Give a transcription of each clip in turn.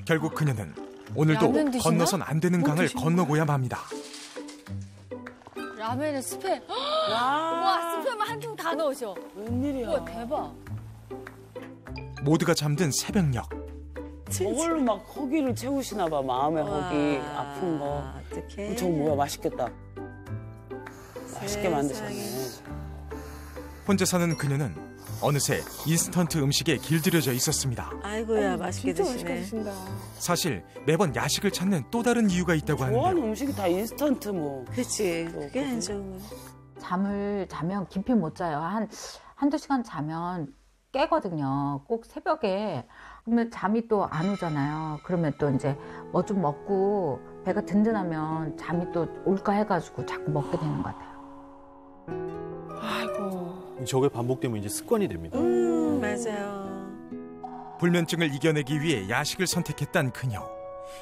결국 그녀는 오늘도 건너선 안 되는 강을 건너고야 맙니다. 라면에 스팸. 와, 스팸을 한 통 다 넣으셔. 웬일이야. 우와, 대박. 모두가 잠든 새벽녘. 저걸로 막 허기를 채우시나 봐. 마음의 허기, 아픈 거. 어떡해. 저거 뭐야, 맛있겠다. 맛있게 만드셨네. 혼자 사는 그녀는 어느새 인스턴트 음식에 길들여져 있었습니다. 아이고야, 맛있게 드시네. 사실 매번 야식을 찾는 또 다른 이유가 있다고 좋아하는 하는데요. 음식이 다 인스턴트 뭐. 그렇지. 그게 안 좋은 거야. 잠을 자면 깊이 못 자요. 한두 시간 자면 깨거든요. 꼭 새벽에. 그러면 잠이 또 안 오잖아요. 그러면 또 이제 뭐 좀 먹고 배가 든든하면 잠이 또 올까 해가지고 자꾸 먹게 되는 것 같아요. 아이고. 저게 반복되면 이제 습관이 됩니다. 맞아요. 불면증을 이겨내기 위해 야식을 선택했단 그녀.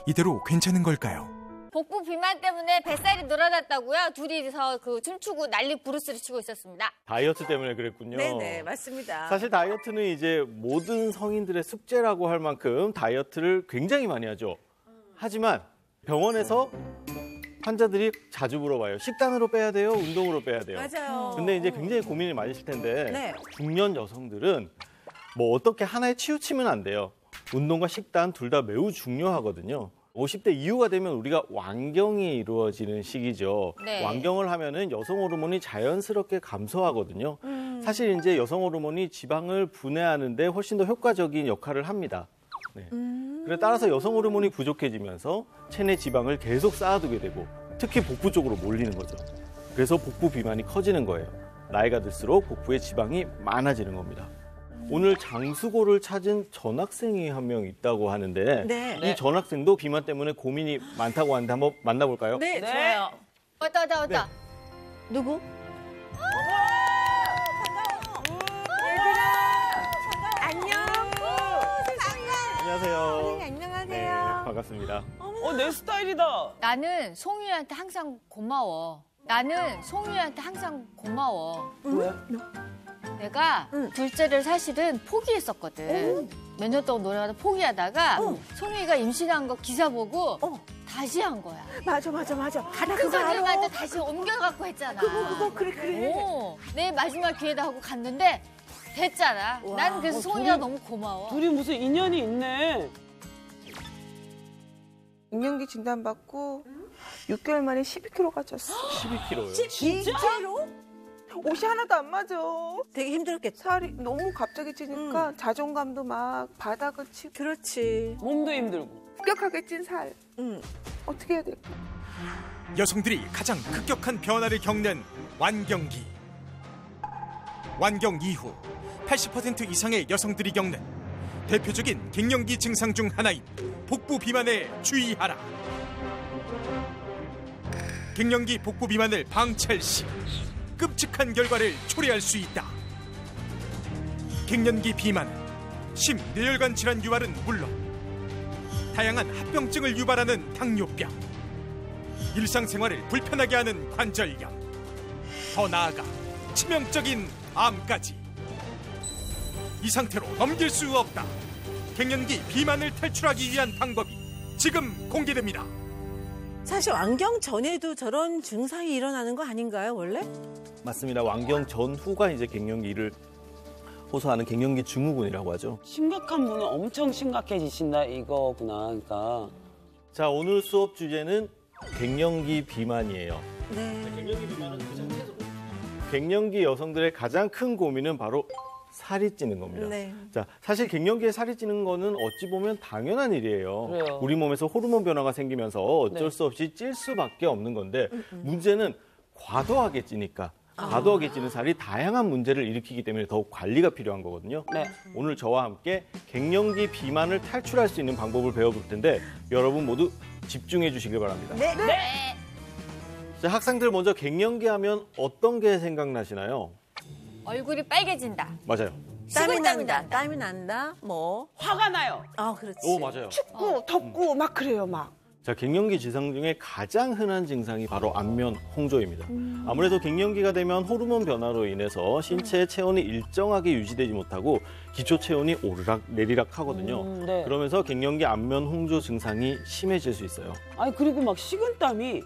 이대로 괜찮은 걸까요? 복부 비만 때문에 뱃살이 늘어났다고요? 둘이서 춤추고 난리 부르스를 치고 있었습니다. 다이어트 때문에 그랬군요. 네네, 맞습니다. 사실 다이어트는 이제 모든 성인들의 숙제라고 할 만큼 다이어트를 굉장히 많이 하죠. 하지만 병원에서 환자들이 자주 물어봐요. 식단으로 빼야 돼요? 운동으로 빼야 돼요? 맞아요. 근데 이제 굉장히 고민이 많으실 텐데 네. 중년 여성들은 뭐 어떻게 하나에 치우치면 안 돼요. 운동과 식단 둘 다 매우 중요하거든요. 50대 이후가 되면 우리가 완경이 이루어지는 시기죠. 네. 완경을 하면은 여성 호르몬이 자연스럽게 감소하거든요. 사실 이제 여성 호르몬이 지방을 분해하는데 훨씬 더 효과적인 역할을 합니다. 네. 그래 따라서 여성 호르몬이 부족해지면서 체내 지방을 계속 쌓아두게 되고 특히 복부 쪽으로 몰리는 거죠. 그래서 복부 비만이 커지는 거예요. 나이가 들수록 복부에 지방이 많아지는 겁니다. 오늘 장수고를 찾은 전학생이 한 명 있다고 하는데 네. 이 전학생도 비만 때문에 고민이 많다고 하는데 한번 만나볼까요? 네, 네. 좋아요. 왔다. 네. 누구? 안녕하세요. 안녕하세요. 네, 반갑습니다. 내 스타일이다. 나는 송유한테 항상 고마워. 왜? 내가 둘째를 사실은 포기했었거든. 몇 년 동안 노래하다 포기하다가 송유가 임신한 거 기사 보고 다시 한 거야. 맞아. 가라, 큰 그거 알아. 선생님한테 다시 옮겨갖고 했잖아. 그거, 그래. 오, 내 마지막 기회다 하고 갔는데 됐잖아. 와. 난 그래서 송이가 둘이- 너무 고마워. 둘이 무슨 인연이 있네. 갱년기 진단받고 6개월 만에 12kg가 쪘어. 12kg요. 진짜로? 옷이 하나도 안 맞아. 되게 힘들었겠다. 살이 너무 갑자기 찌니까 자존감도 막 바닥을 치고 그렇지. 몸도 힘들고. 급격하게 찐 살. 응. 어떻게 해야 될까? 여성들이 가장 급격한 변화를 겪는 완경기. 완경 이후 80% 이상의 여성들이 겪는 대표적인 갱년기 증상 중 하나인 복부 비만에 주의하라. 갱년기 복부 비만을 방치할 시 끔찍한 결과를 초래할 수 있다. 갱년기 비만은 심뇌혈관 질환 유발은 물론 다양한 합병증을 유발하는 당뇨병, 일상생활을 불편하게 하는 관절염, 더 나아가 치명적인 암까지. 이 상태로 넘길 수 없다. 갱년기 비만을 탈출하기 위한 방법이 지금 공개됩니다. 사실 완경 전에도 저런 증상이 일어나는 거 아닌가요, 원래? 맞습니다. 완경 전후가 이제 갱년기를 호소하는 갱년기 증후군이라고 하죠. 심각한 분은 엄청 심각해지신다 이거구나. 그러니까. 자, 오늘 수업 주제는 갱년기 비만이에요. 네. 갱년기 여성들의 가장 큰 고민은 바로 살이 찌는 겁니다. 네. 자, 사실 갱년기에 살이 찌는 거는 어찌 보면 당연한 일이에요. 그래요. 우리 몸에서 호르몬 변화가 생기면서 어쩔 네. 수 없이 찔 수밖에 없는 건데 문제는 과도하게 찌니까 과도하게 찌는 살이 다양한 문제를 일으키기 때문에 더욱 관리가 필요한 거거든요. 네. 오늘 저와 함께 갱년기 비만을 탈출할 수 있는 방법을 배워볼 텐데 여러분 모두 집중해 주시길 바랍니다. 네. 자, 학생들 먼저 갱년기 하면 어떤 게 생각나시나요? 얼굴이 빨개진다. 맞아요. 땀이 식은땀이 난다. 난다. 땀이 난다. 뭐. 화가 나요. 아, 그렇지. 오, 맞아요. 춥고 덥고 막 그래요, 막. 자, 갱년기 증상 중에 가장 흔한 증상이 바로 안면 홍조입니다. 아무래도 갱년기가 되면 호르몬 변화로 인해서 신체 체온이 일정하게 유지되지 못하고 기초 체온이 오르락 내리락 하거든요. 네. 그러면서 갱년기 안면 홍조 증상이 심해질 수 있어요. 아니 그리고 막 식은땀이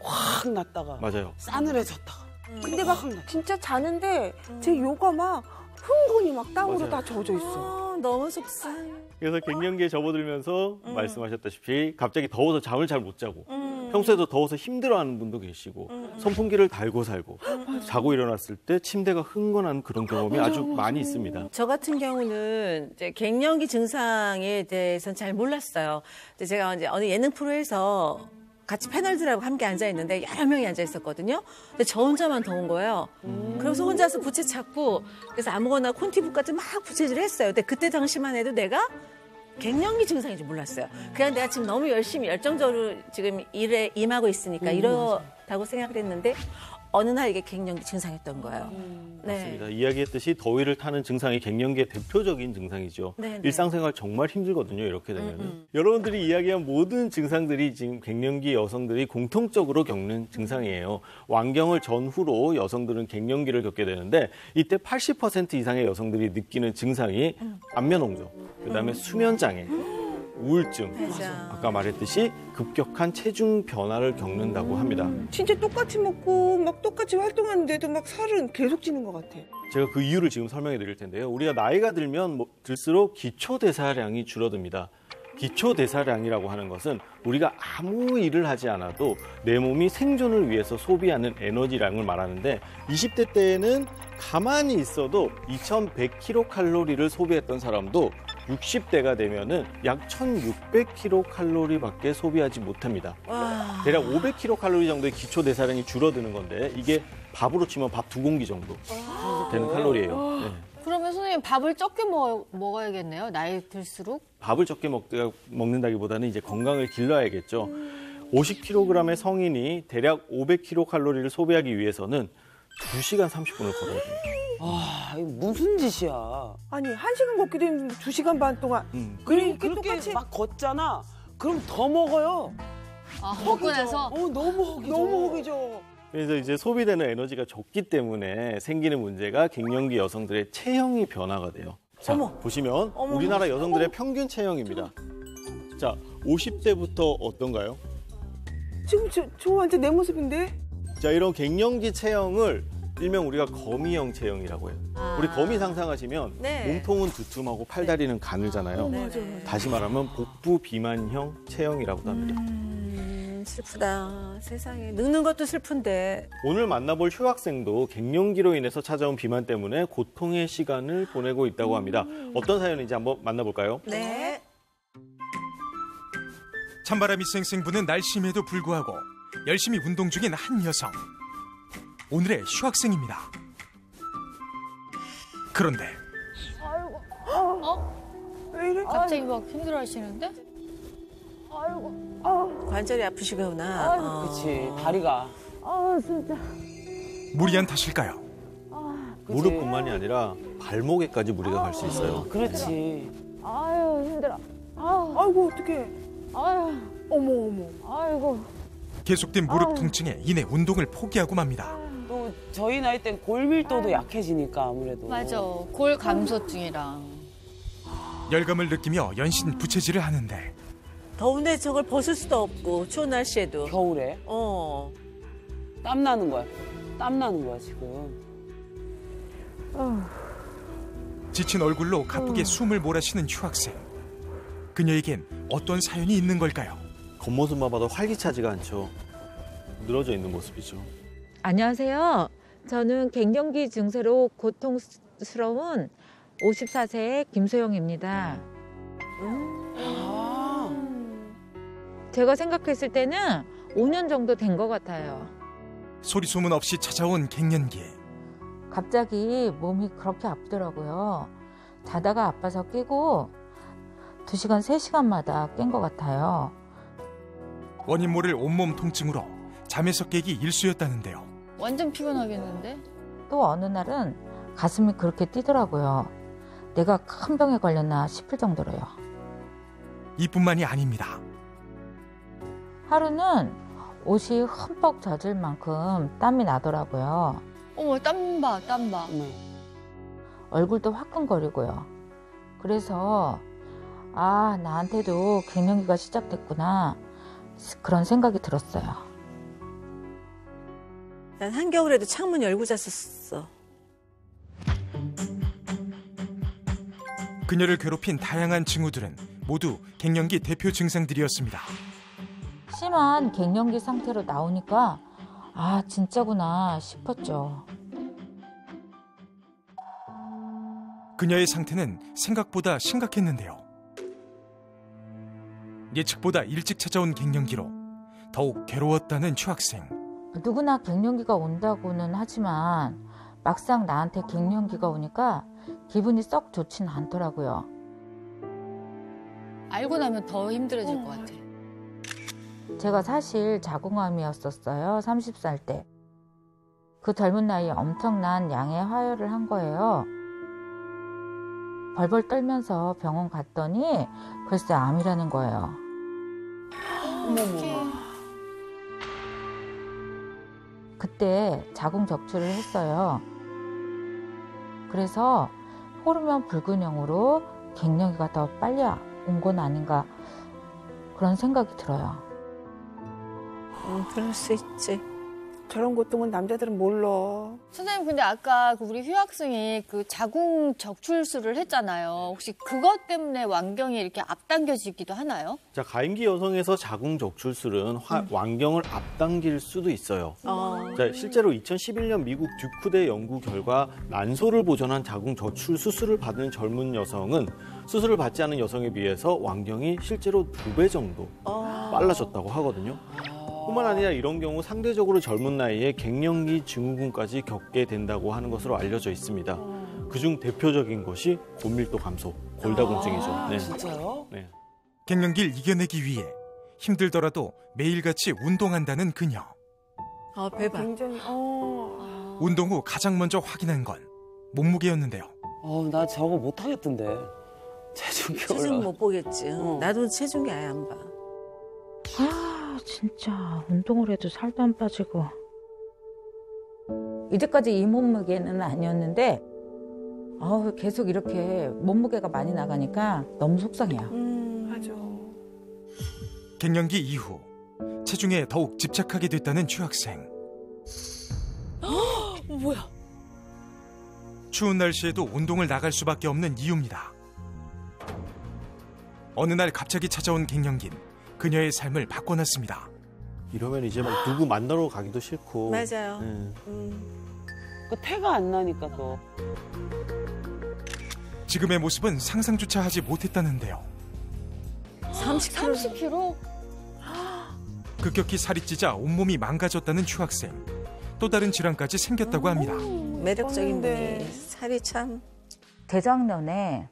확 났다가 맞아요. 싸늘해졌다가. 근데 막 진짜 자는데 제 요가 막 흥분이 막 땀으로 맞아요. 다 젖어 있어. 너무 속상해. 그래서 갱년기에 접어들면서 말씀하셨다시피 갑자기 더워서 잠을 잘 못 자고 평소에도 더워서 힘들어하는 분도 계시고 선풍기를 달고 살고 자고 일어났을 때 침대가 흥건한 그런 경험이 아주 많이 있습니다. 저 같은 경우는 이제 갱년기 증상에 대해서는 잘 몰랐어요. 근데 제가 이제 어느 예능 프로에서 같이 패널들하고 함께 앉아 있는데 여러 명이 앉아 있었거든요. 근데 저 혼자만 더운 거예요. 그래서 혼자서 부채 찾고 그래서 아무거나 콘티북 같은 막 부채질을 했어요. 근데 그때 당시만 해도 내가 갱년기 증상인 줄 몰랐어요. 그냥 내가 지금 너무 열심히 열정적으로 지금 일에 임하고 있으니까 이렇다고 생각을 했는데 어느 날 이게 갱년기 증상이었던 거예요. 맞습니다. 이야기했듯이 더위를 타는 증상이 갱년기의 대표적인 증상이죠. 네네. 일상생활 정말 힘들거든요. 이렇게 되면. 여러분들이 이야기한 모든 증상들이 지금 갱년기 여성들이 공통적으로 겪는 증상이에요. 완경을 전후로 여성들은 갱년기를 겪게 되는데 이때 80% 이상의 여성들이 느끼는 증상이 안면홍조, 그다음에 수면장애, 우울증, 맞아. 아까 말했듯이 급격한 체중 변화를 겪는다고 합니다. 진짜 똑같이 먹고 막 똑같이 활동하는데도 막 살은 계속 찌는 것 같아. 제가 그 이유를 지금 설명해 드릴 텐데요. 우리가 나이가 들면 들수록 기초대사량이 줄어듭니다. 기초대사량이라고 하는 것은 우리가 아무 일을 하지 않아도 내 몸이 생존을 위해서 소비하는 에너지량을 말하는데 20대 때에는 가만히 있어도 2100kcal 소비했던 사람도 60대가 되면은 약 1600kcal밖에 소비하지 못합니다. 와. 대략 500kcal 정도의 기초 대사량이 줄어드는 건데 이게 밥으로 치면 밥 2공기 정도 되는 칼로리예요. 네. 그러면 선생님 밥을 적게 먹어야겠네요. 나이 들수록. 밥을 적게 먹는다기보다는 이제 건강을 길러야겠죠. 50kg의 성인이 대략 500kcal를 소비하기 위해서는 2시간 30분을 걸어야 됩니다. 아, 이거 무슨 짓이야. 아니 1시간 걷기도 힘든데 2시간 반 동안. 그렇게 똑같이 막 걷잖아. 그럼 더 먹어요. 아, 먹고 나서 너무 허기져. 너무 허기져. 그래서 이제 소비되는 에너지가 적기 때문에 생기는 문제가 갱년기 여성들의 체형이 변화가 돼요. 자, 보시면 우리나라 여성들의 평균 체형입니다. 자, 50대부터 어떤가요? 지금 저 완전 내 모습인데? 자, 이런 갱년기 체형을 일명 우리가 거미형 체형이라고 해요. 우리 거미 상상하시면 네. 몸통은 두툼하고 팔다리는 가늘잖아요. 맞아. 다시 말하면 복부 비만형 체형이라고도 합니다. 슬프다. 세상에. 늙는 것도 슬픈데. 오늘 만나볼 휴학생도 갱년기로 인해서 찾아온 비만 때문에 고통의 시간을 보내고 있다고 합니다. 어떤 사연인지 한번 만나볼까요? 네. 찬바람이 쌩쌩 부는 날씨임에도 불구하고 열심히 운동 중인 한 여성. 오늘의 휴학생입니다. 그런데 왜 이래? 갑자기 막 힘들어하시는데? 관절이 아프시구나. 그치, 다리가. 무리한 탓일까요? 무릎뿐만이 아니라 발목에까지 무리가 갈 수 있어요. 그렇지. 아이고 어떡해. 어머. 계속된 무릎 통증에 인해 운동을 포기하고 맙니다. 또 저희 나이 땐 골밀도도 약해지니까 아무래도. 맞아. 골 감소증이랑. 열감을 느끼며 연신 부채질을 하는데 더운데 저걸 벗을 수도 없고 추운 날씨에도. 겨울에 땀 나는 거야. 땀 나는 거야 지금. 지친 얼굴로 가쁘게 숨을 몰아쉬는 휴학생. 그녀에겐 어떤 사연이 있는 걸까요? 겉모습만 봐도 활기차지가 않죠. 늘어져 있는 모습이죠. 안녕하세요. 저는 갱년기 증세로 고통스러운 54세의 김소영입니다. 제가 생각했을 때는 5년 정도 된 것 같아요. 소리 소문 없이 찾아온 갱년기. 갑자기 몸이 그렇게 아프더라고요. 자다가 아파서 깨고 2시간, 3시간마다 깬 것 같아요. 원인 모를 온몸 통증으로 잠에서 깨기 일쑤였다는데요. 완전 피곤하겠는데? 또 어느 날은 가슴이 그렇게 뛰더라고요. 내가 큰 병에 걸렸나 싶을 정도로요. 이뿐만이 아닙니다. 하루는 옷이 흠뻑 젖을 만큼 땀이 나더라고요. 어머, 땀 봐, 땀 봐. 얼굴도 화끈거리고요. 그래서 아, 나한테도 갱년기가 시작됐구나 그런 생각이 들었어요. 난 한겨울에도 창문 열고 잤었어. 그녀를 괴롭힌 다양한 징후들은 모두 갱년기 대표 증상들이었습니다. 심한 갱년기 상태로 나오니까 아, 진짜구나 싶었죠. 그녀의 상태는 생각보다 심각했는데요. 예측보다 일찍 찾아온 갱년기로 더욱 괴로웠다는 휴학생. 누구나 갱년기가 온다고는 하지만 막상 나한테 갱년기가 오니까 기분이 썩 좋진 않더라고요. 알고 나면 더 힘들어질 것 같아. 제가 사실 자궁암이었었어요. 30살 때. 그 젊은 나이에 엄청난 양의 화혈을 한 거예요. 벌벌 떨면서 병원 갔더니 글쎄 암이라는 거예요. 그때 자궁 적출을 했어요. 그래서 호르몬 불균형으로 갱년기가 더 빨리 온 건 아닌가 그런 생각이 들어요. 그럴 수 있지. 저런 고통은 남자들은 몰라. 선생님, 근데 아까 그 우리 휴학생이 그 자궁 적출술을 했잖아요. 혹시 그것 때문에 완경이 이렇게 앞당겨지기도 하나요? 자, 가임기 여성에서 자궁 적출술은 완경을 앞당길 수도 있어요. 자, 실제로 2011년 미국 듀크대 연구 결과 난소를 보존한 자궁 적출 수술을 받은 젊은 여성은 수술을 받지 않은 여성에 비해서 완경이 실제로 2배 정도 빨라졌다고 하거든요. 뿐만 아니라 이런 경우 상대적으로 젊은 나이에 갱년기 증후군까지 겪게 된다고 하는 것으로 알려져 있습니다. 그중 대표적인 것이 고밀도 감소, 골다공증이죠. 네. 진짜요? 네. 갱년기를 이겨내기 위해 힘들더라도 매일같이 운동한다는 그녀. 대박. 굉장히 운동 후 가장 먼저 확인한 건 몸무게였는데요. 나 저거 못 하겠던데. 체중이 체중 올라. 못 보겠지. 나도 체중이 아예 안 봐. 아, 진짜 운동을 해도 살도 안 빠지고. 이제까지 이 몸무게는 아니었는데 계속 이렇게 몸무게가 많이 나가니까 너무 속상해요. 맞아. 갱년기 이후 체중에 더욱 집착하게 됐다는 휴학생. 뭐야? 추운 날씨에도 운동을 나갈 수밖에 없는 이유입니다. 어느 날 갑자기 찾아온 갱년기는 그녀의 삶을 바꿔놨습니다. 이러면 이제 막 누구 만나러 가기도 싫고. 맞아요. 네. 그 태가 안 나니까 또. 지금의 모습은 상상조차 하지 못했다는데요. 30kg? 급격히 살이 찌자 온몸이 망가졌다는 휴학생. 또 다른 질환까지 생겼다고 합니다. 매력적인 분이 살이 참. 재작년에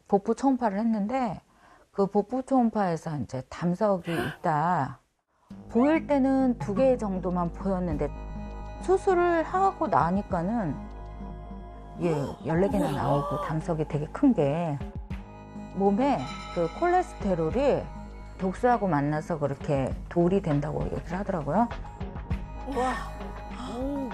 복부 초음파를 했는데 그 복부 초음파에서 이제 담석이 있다. 보일 때는 2개 정도만 보였는데 수술을 하고 나니까는 14개나 나오고 담석이 되게 큰 게 몸에 그 콜레스테롤이 독소하고 만나서 그렇게 돌이 된다고 얘기를 하더라고요.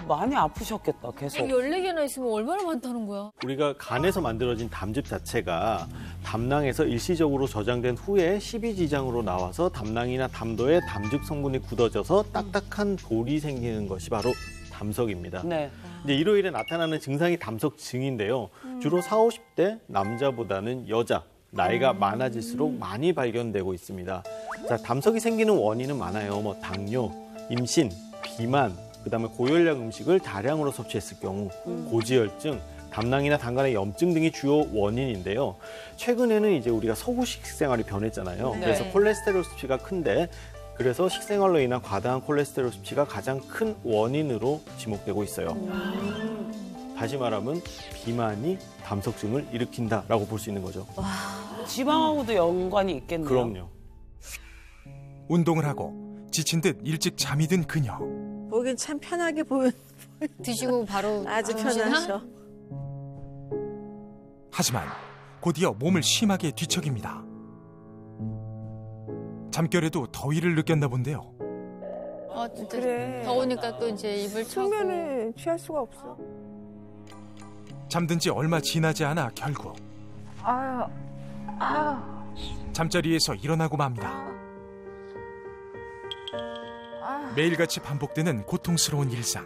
많이 아프셨겠다, 계속. 14개나 있으면 얼마나 많다는 거야? 우리가 간에서 만들어진 담즙 자체가 담낭에서 일시적으로 저장된 후에 십이지장으로 나와서 담낭이나 담도에 담즙 성분이 굳어져서 딱딱한 돌이 생기는 것이 바로 담석입니다. 네. 이제 이로 인해 나타나는 증상이 담석증인데요. 주로 40, 50대 남자보다는 여자, 나이가 많아질수록 많이 발견되고 있습니다. 자, 담석이 생기는 원인은 많아요. 당뇨, 임신, 비만, 그다음에 고열량 음식을 다량으로 섭취했을 경우, 고지혈증, 담낭이나 담간의 염증 등이 주요 원인인데요. 최근에는 이제 우리가 서구식 식생활이 변했잖아요. 네. 그래서 콜레스테롤 수치가 큰데 그래서 식생활로 인한 과다한 콜레스테롤 수치가 가장 큰 원인으로 지목되고 있어요. 다시 말하면 비만이 담석증을 일으킨다라고 볼 수 있는 거죠. 지방하고도 연관이 있겠네요. 그럼요. 운동을 하고 지친 듯 일찍 잠이 든 그녀. 보긴 참 편하게 보여. 드시고 바로 아주 주무시나? 편하셔. 하지만 곧이어 몸을 심하게 뒤척입니다. 잠결에도 더위를 느꼈나 본데요. 진짜 그래. 더우니까 또 이제 이불 차고. 수면을 취할 수가 없어. 잠든 지 얼마 지나지 않아 결국 아유, 아유. 잠자리에서 일어나고 맙니다. 매일같이 반복되는 고통스러운 일상.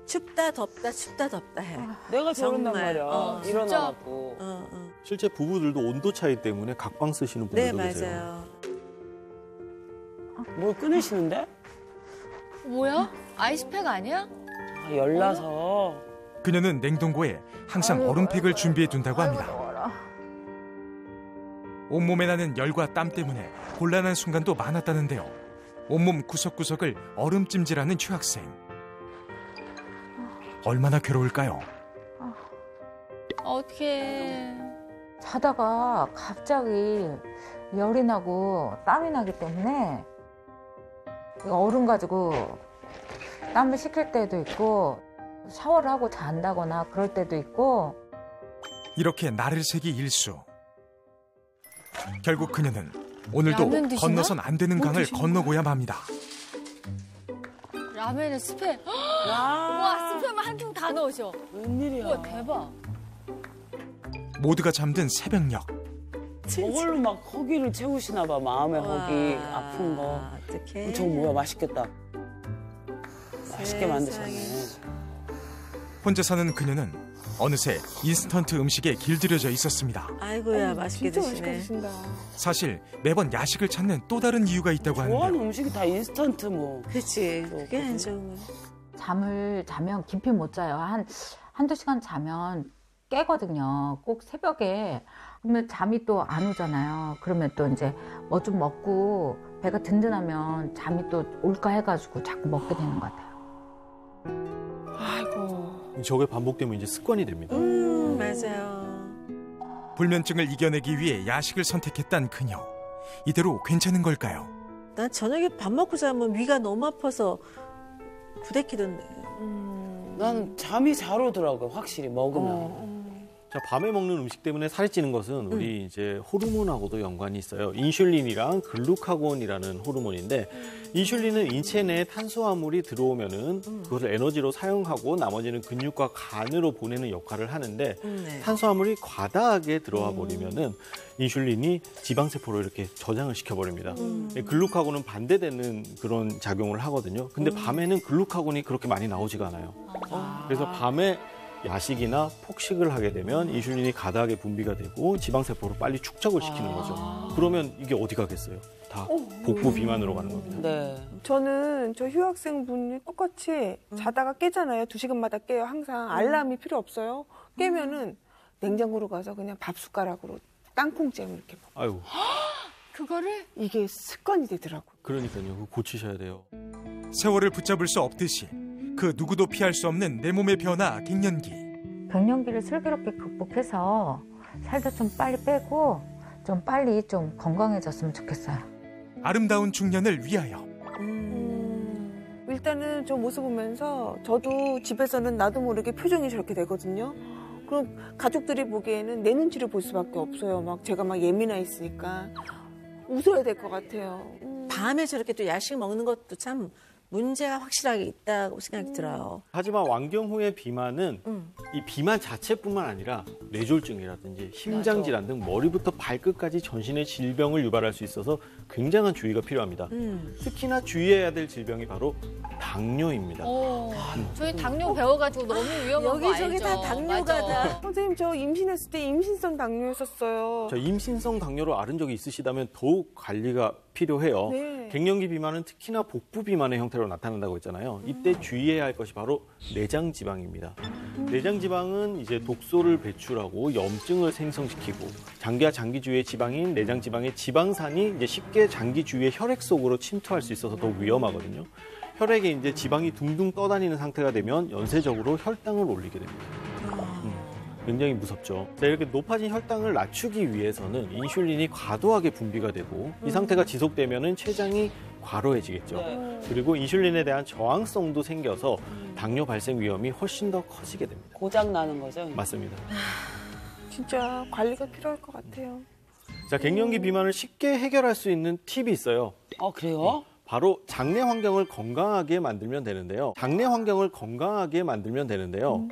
춥다 덥다 춥다 덥다 해. 내가 저런단 정말. 말이야. 진짜? 일어나갖고. 실제 부부들도 온도 차이 때문에 각방 쓰시는 네, 분들도 계세요. 맞아요. 뭘 끊으시는데? 뭐야? 아이스팩 아니야? 아, 열나서. 그녀는 냉동고에 항상 얼음팩을 준비해 둔다고 합니다. 온몸에 나는 열과 땀 때문에 곤란한 순간도 많았다는데요. 온몸 구석구석을 얼음찜질하는 휴학생. 얼마나 괴로울까요? 어떡해. 자다가 갑자기 열이 나고 땀이 나기 때문에 얼음 가지고 땀을 식힐 때도 있고 샤워를 하고 잔다거나 그럴 때도 있고. 이렇게 날을 새기 일수. 결국 그녀는 오늘도 라면 드시나? 건너선 안 되는 강을 건너고야 맙니다. 라면에 스팸. 와, 우와, 스팸 한 통 다 넣으셔. 웬일이야. 우와, 대박. 모두가 잠든 새벽녘. 저걸로 막 허기를 채우시나 봐. 마음의 허기, 아픈 거. 어떡해. 저거 뭐야, 맛있겠다. 맛있게 만드셨네. 혼자 사는 그녀는 어느새 인스턴트 음식에 길들여져 있었습니다. 아이고야 맛있게 진짜 맛있게 드시네. 드신다. 사실 매번 야식을 찾는 또 다른 이유가 있다고 좋아하는 하는데요. 음식이 다 인스턴트 뭐. 그렇지. 그게 안 좋은 거야. 잠을 자면 깊이 못 자요. 한두 시간 자면 깨거든요. 꼭 새벽에. 그러면 잠이 또 안 오잖아요. 그러면 또 이제 뭐 좀 먹고 배가 든든하면 잠이 또 올까 해가지고 자꾸 먹게 되는 것 같아요. 아이고. 저게 반복되면 이제 습관이 됩니다. 맞아요. 불면증을 이겨내기 위해 야식을 선택했단 그녀. 이대로 괜찮은 걸까요? 난 저녁에 밥 먹고 자면 위가 너무 아파서 부대끼던데. 나는 잠이 잘 오더라고요, 확실히 먹으면. 자, 밤에 먹는 음식 때문에 살이 찌는 것은 우리 이제 호르몬하고도 연관이 있어요. 인슐린이랑 글루카곤이라는 호르몬인데 인슐린은 인체 내에 탄수화물이 들어오면은 그것을 에너지로 사용하고 나머지는 근육과 간으로 보내는 역할을 하는데 네. 탄수화물이 과다하게 들어와 버리면은 인슐린이 지방세포로 이렇게 저장을 시켜버립니다. 글루카곤은 반대되는 그런 작용을 하거든요. 근데 밤에는 글루카곤이 그렇게 많이 나오지가 않아요. 그래서 밤에 야식이나 폭식을 하게 되면 인슐린이 과다하게 분비가 되고 지방세포로 빨리 축적을 시키는 거죠. 그러면 이게 어디 가겠어요? 다 복부 비만으로 가는 겁니다. 네. 저는 저 휴학생분이 똑같이 자다가 깨잖아요. 2시간마다 깨요. 항상 알람이 필요 없어요. 깨면은 냉장고로 가서 그냥 밥 숟가락으로 땅콩잼 이렇게 먹어요. 아이고, 그거를? 이게 습관이 되더라고요. 그러니까요. 그거 고치셔야 돼요. 세월을 붙잡을 수 없듯이 그 누구도 피할 수 없는 내 몸의 변화 갱년기. 갱년기를 슬기롭게 극복해서 살도 좀 빨리 빼고 좀 빨리 좀 건강해졌으면 좋겠어요. 아름다운 중년을 위하여. 일단은 저 모습 보면서 저도 집에서는 나도 모르게 표정이 저렇게 되거든요. 그럼 가족들이 보기에는 내 눈치를 볼 수밖에 없어요. 막 제가 막 예민해 있으니까 웃어야 될 것 같아요. 밤에 저렇게 또 야식 먹는 것도 참 문제가 확실하게 있다고 생각이 들어요. 하지만 완경후의 비만은 이 비만 자체뿐만 아니라 뇌졸중이라든지 심장질환 등 머리부터 발끝까지 전신의 질병을 유발할 수 있어서 굉장한 주의가 필요합니다. 특히나 주의해야 될 질병이 바로 당뇨입니다. 저희 당뇨 배워가지고 너무 위험한 거 알죠? 여기저기 다 당뇨가 맞아. 다. 선생님 저 임신했을 때 임신성 당뇨였었어요. 자, 임신성 당뇨로 앓은 적이 있으시다면 더욱 관리가 필요해요. 네. 갱년기 비만은 특히나 복부 비만의 형태로 나타난다고 했잖아요. 이때 주의해야 할 것이 바로 내장 지방입니다. 내장 지방은 이제 독소를 배출하고 염증을 생성시키고 장기와 장기 주위의 지방인 내장 지방의 지방산이 이제 쉽게 장기 주위의 혈액 속으로 침투할 수 있어서 더 위험하거든요. 혈액에 이제 지방이 둥둥 떠다니는 상태가 되면 연쇄적으로 혈당을 올리게 됩니다. 굉장히 무섭죠. 자, 이렇게 높아진 혈당을 낮추기 위해서는 인슐린이 과도하게 분비가 되고 이 상태가 지속되면은 췌장이 과로해지겠죠. 네. 그리고 인슐린에 대한 저항성도 생겨서 당뇨 발생 위험이 훨씬 더 커지게 됩니다. 고장 나는 거죠? 맞습니다. 진짜 관리가 필요할 것 같아요. 자, 갱년기 비만을 쉽게 해결할 수 있는 팁이 있어요. 그래요? 바로 장내 환경을 건강하게 만들면 되는데요. 장내 환경을 건강하게 만들면 되는데요.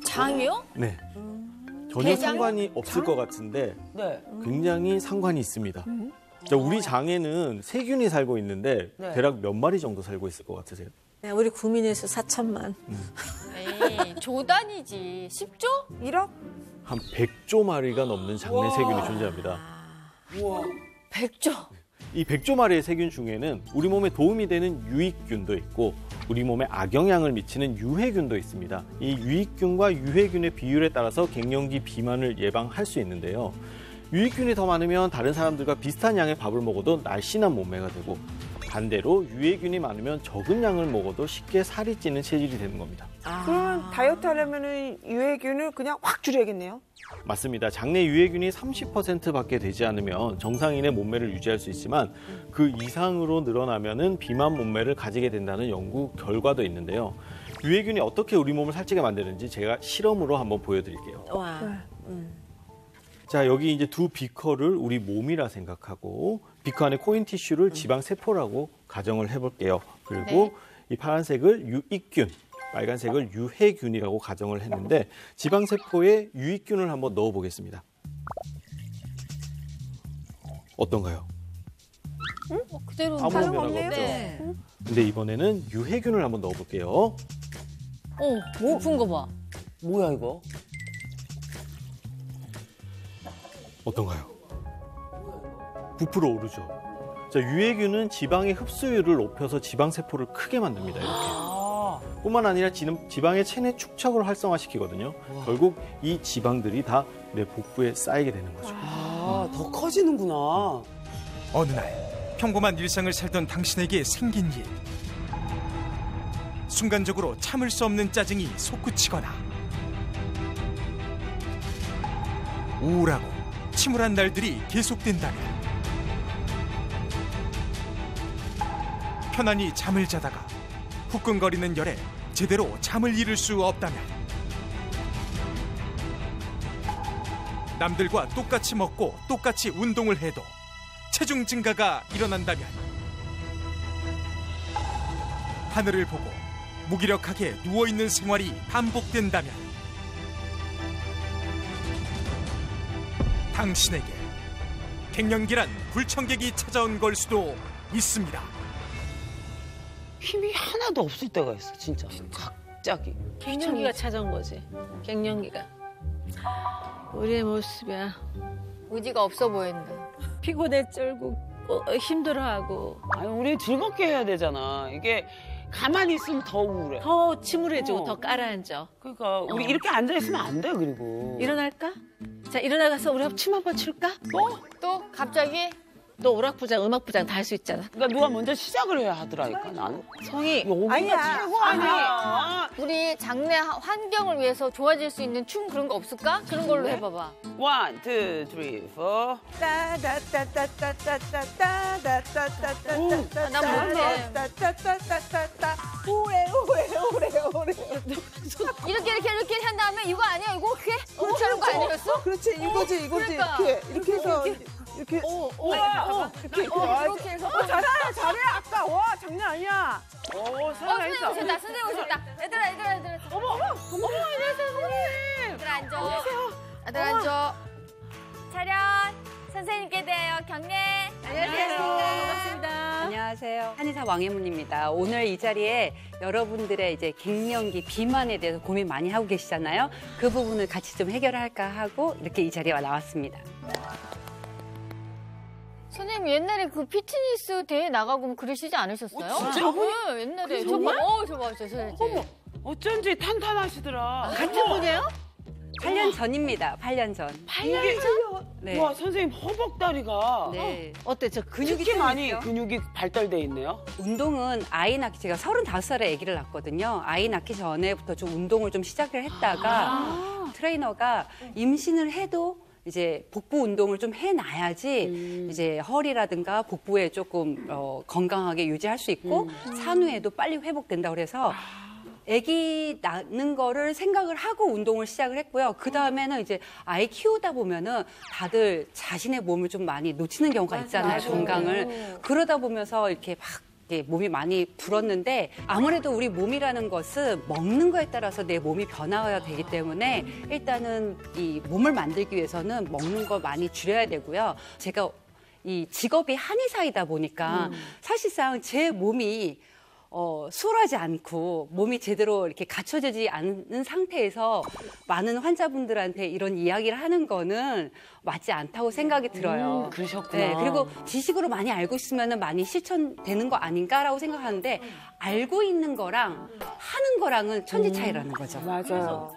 장이요? 네. 전혀 상관이 없을 것 같은데 네. 굉장히 상관이 있습니다. 자, 우리 장에는 세균이 살고 있는데 네. 대략 몇 마리 정도 살고 있을 것 같으세요? 네, 우리 국민에서 4천만. 에이, 조단이지. 10조? 1억? 한 100조 마리가 넘는 장내 세균이 존재합니다. 우와. 100조. 이 100조 마리의 세균 중에는 우리 몸에 도움이 되는 유익균도 있고 우리 몸에 악영향을 미치는 유해균도 있습니다. 이 유익균과 유해균의 비율에 따라서 갱년기 비만을 예방할 수 있는데요. 유익균이 더 많으면 다른 사람들과 비슷한 양의 밥을 먹어도 날씬한 몸매가 되고 반대로 유해균이 많으면 적은 양을 먹어도 쉽게 살이 찌는 체질이 되는 겁니다. 그러면 다이어트 하려면 유해균을 그냥 확 줄여야겠네요. 맞습니다. 장내 유해균이 30%밖에 되지 않으면 정상인의 몸매를 유지할 수 있지만 그 이상으로 늘어나면은 비만 몸매를 가지게 된다는 연구 결과도 있는데요. 유해균이 어떻게 우리 몸을 살찌게 만드는지 제가 실험으로 한번 보여드릴게요. 와. 자, 여기 이제 두 비커를 우리 몸이라 생각하고 비커 안에 코인 티슈를 지방 세포라고 가정을 해볼게요. 그리고 이 파란색을 유익균, 빨간색을 유해균이라고 가정을 했는데 지방 세포에 유익균을 한번 넣어보겠습니다. 어떤가요? 그대로 아무런 변화가 없네요. 없죠. 네. 근데 이번에는 유해균을 한번 넣어볼게요. 부푼 거 봐. 뭐야 이거? 어떤가요? 부풀어 오르죠. 자, 유해균은 지방의 흡수율을 높여서 지방 세포를 크게 만듭니다. 이렇게. 뿐만 아니라 지방의 체내 축척을 활성화시키거든요. 결국 이 지방들이 다 내 복부에 쌓이게 되는 거죠. 더 커지는구나. 어느 날 평범한 일상을 살던 당신에게 생긴 일. 순간적으로 참을 수 없는 짜증이 솟구치거나 우울하고 침울한 날들이 계속된다면 편안히 잠을 자다가 후끈거리는 열에 제대로 잠을 이룰 수 없다면 남들과 똑같이 먹고 똑같이 운동을 해도 체중 증가가 일어난다면 하늘을 보고 무기력하게 누워있는 생활이 반복된다면 당신에게 갱년기란 불청객이 찾아온 걸 수도 있습니다. 힘이 하나도 없을 때가 있어 진짜. 갑자기. 갱년기가 찾아온 거지. 갱년기가. 우리의 모습이야. 의지가 없어 보인다. 피곤해 쩔고 힘들어하고 아니 우리 즐겁게 해야 되잖아. 이게 가만히 있으면 더 우울해. 더 침울해지고 어. 더 깔아앉아. 그러니까 우리 이렇게 앉아 있으면 안 돼. 그리고 일어날까? 자, 일어나가서 우리 춤 한번 출까? 또 갑자기 너 오락부장, 음악부장 다 할 수 있잖아. 그러니까 누가 먼저 시작을 해야 하더라니까 나는. 성희, 여기가 아니야. 최고 아니야. 우리 장내 환경을 위해서 좋아질 수 있는 춤 그런 거 없을까? 그런 걸로 해봐봐. 1, 2, 3, 4. 이렇게 한 다음에 이거 아니야? 이거 그게? 그렇게 하는 거 아니었어? 그렇지, 이거지. 그러니까. 이렇게 해서. 이렇게. 이렇게 해서. 잘해. 아까. 와, 장난 아니야. 선생님 오셨다. 선생님 오셨다. 얘들아. 어머, 선생님. 얘들아 앉아. 얘들아 앉아. 차렷. 선생님께 대하여 경례. 안녕하세요. 반갑습니다. 안녕하세요. 한의사 왕혜문입니다. 오늘 이 자리에 여러분들의 이제 갱년기 비만에 대해서 고민 많이 하고 계시잖아요. 그 부분을 같이 좀 해결할까 하고 이렇게 이 자리에 나왔습니다. 선생님 옛날에 그 피트니스 대회 나가고 그러시지 않으셨어요? 진짜? 네, 옛날에. 정말? 저거 저. 어쩐지 탄탄하시더라. 같은 분이에요? 8년 전입니다. 8년 전. 8년 전? 네. 와, 선생님 허벅다리가 네. 어때? 저 근육이 특히 많이 생겼어? 근육이 발달돼 있네요. 운동은 아이 낳기 제가 35살에 아기를 낳았거든요. 아이 낳기 전에부터 좀 운동을 좀 시작을 했다가 트레이너가 임신을 해도 이제 복부 운동을 좀 해놔야지 이제 허리라든가 복부에 조금 건강하게 유지할 수 있고 산후에도 빨리 회복된다 그래서 아기 낳는 거를 생각을 하고 운동을 시작을 했고요. 그 다음에는 이제 아이 키우다 보면은 다들 자신의 몸을 좀 많이 놓치는 경우가 있잖아요. 건강을. 그러다 보면서 이렇게 막 몸이 많이 불었는데 아무래도 우리 몸이라는 것은 먹는 거에 따라서 내 몸이 변화가 되기 때문에 일단은 이 몸을 만들기 위해서는 먹는 거 많이 줄여야 되고요. 제가 이 직업이 한의사이다 보니까 사실상 제 몸이 수월하지 않고 몸이 제대로 이렇게 갖춰지지 않는 상태에서 많은 환자분들한테 이런 이야기를 하는 거는 맞지 않다고 생각이 들어요. 그러셨구나. 네, 그리고 지식으로 많이 알고 있으면 많이 실천되는 거 아닌가라고 생각하는데 알고 있는 거랑 하는 거랑은 천지 차이라는 거죠. 맞아요.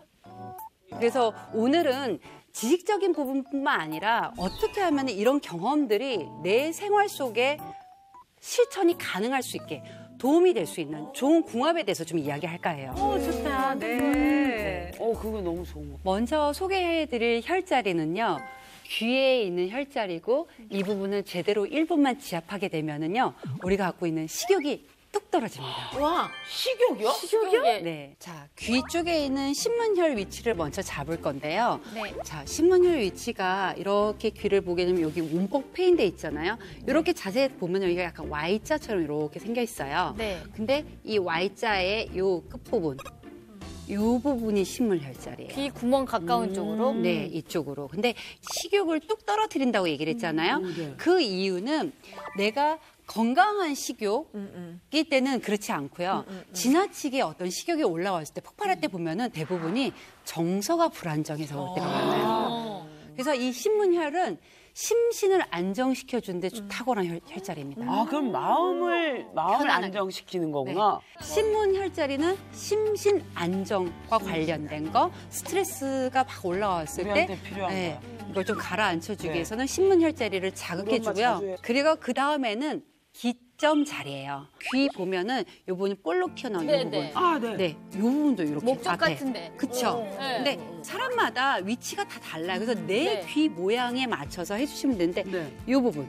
그래서 오늘은 지식적인 부분뿐만 아니라 어떻게 하면 이런 경험들이 내 생활 속에 실천이 가능할 수 있게 도움이 될 수 있는 좋은 궁합에 대해서 좀 이야기할까 해요. 좋다. 네. 그거 너무 좋은 거. 먼저 소개해드릴 혈자리는요. 귀에 있는 혈자리고 이 부분을 제대로 1분만 지압하게 되면은요. 우리가 갖고 있는 식욕이 뚝 떨어집니다. 와, 식욕이요? 식욕이요? 네. 자, 귀 쪽에 있는 신문혈 위치를 먼저 잡을 건데요. 네. 자, 신문혈 위치가 이렇게 귀를 보게 되면 여기 움뻑 패인 데 있잖아요. 이렇게 자세히 보면 여기가 약간 Y자처럼 이렇게 생겨 있어요. 네. 근데 이 Y자의 요 끝부분, 요 부분이 신문혈자리예요. 귀 구멍 가까운 쪽으로? 네, 이쪽으로. 근데 식욕을 뚝 떨어뜨린다고 얘기를 했잖아요. 그 이유는 내가 건강한 식욕일 때는 그렇지 않고요. 지나치게 어떤 식욕이 올라왔을 때 폭발할 때 보면은 대부분이 정서가 불안정해서 올 때가 많아요. 그래서 이 신문혈은 심신을 안정시켜주는 데 탁월한 혈자리입니다. 그럼 마음을 편안하게. 안정시키는 거구나. 신문혈자리는 심신 안정과 관련된 거, 스트레스가 막 올라왔을 때 우리한테 필요한 거야. 이걸 좀 가라앉혀주기 네. 위해서는 신문혈자리를 우리 엄마 자주 자극해주고요. 해. 그리고 그 다음에는 기점 자리예요. 귀 보면은 요 부분이 볼록 튀어나온 이 네, 부분. 네. 네, 요 부분도 이렇게 목젖 앞에. 같은데. 그쵸? 네. 근데 사람마다 위치가 다 달라요. 그래서 내 네. 귀 모양에 맞춰서 해주시면 되는데 네. 요 부분,